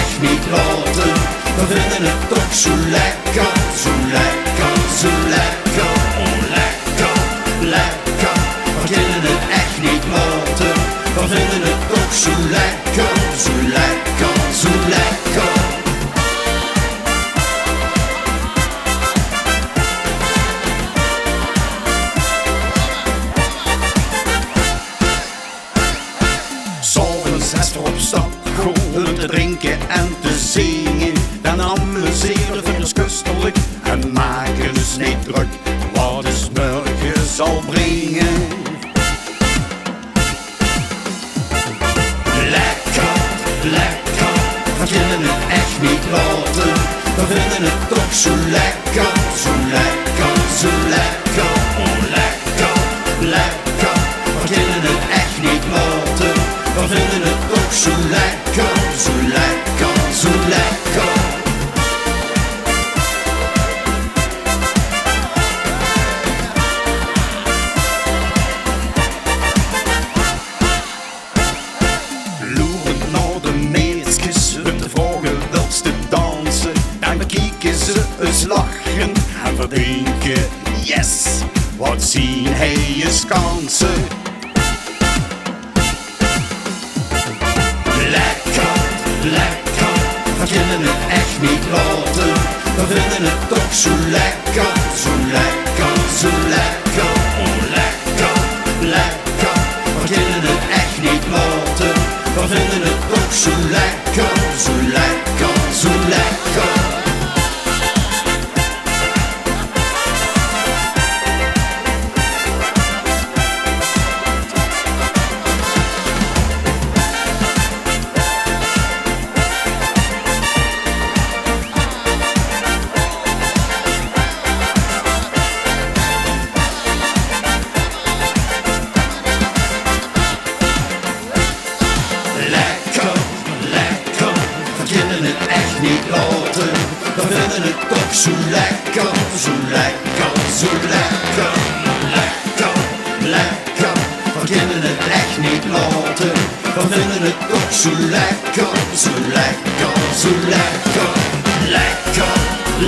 echt niet laten. We vinden het toch zo lekker, zo lekker, zo lekker. Oh lekker, lekker. We kunnen het echt niet laten. We vinden het toch zo lekker, zo lekker, zo lekker. Als we op stap gaan te drinken en te zingen, dan amuseren we ons kustelijk en maken ons niet druk wat de morgen zal brengen. Lekker, lekker, we kunnen het echt niet laten. We vinden het toch zo lekker, zo lekker, zo lekker. Oh lekker, lekker, we kunnen het echt niet laten. We vinden het toch zo lekker, zo lekker, zo lekker. Loerend naar de meisjes, met de vragen wil ze dansen. Dan bekijken ze eens lachen en verdenken, yes, wat zien hij eens kansen. Lekker, we kunnen het echt niet laten. We vinden het toch zo lekker, zo lekker, zo lekker. Oh lekker, lekker, we kunnen het echt niet laten. We vinden het toch zo lekker, zo lekker, zo lekker. We vinden het toch zo lekker, zo lekker, zo lekker. Lekker, lekker, we kunnen het echt niet laten. We vinden het toch zo lekker, zo lekker, zo lekker. Lekker,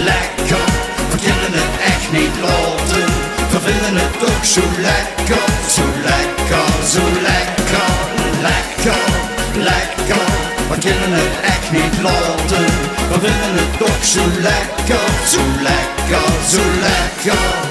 lekker, we kunnen het echt niet laten. We vinden het toch zo lekker, zo lekker, zo lekker. Lekker, lekker, we kunnen het echt niet laten. We vinden het toch zo lekker, zo lekker, zo lekker.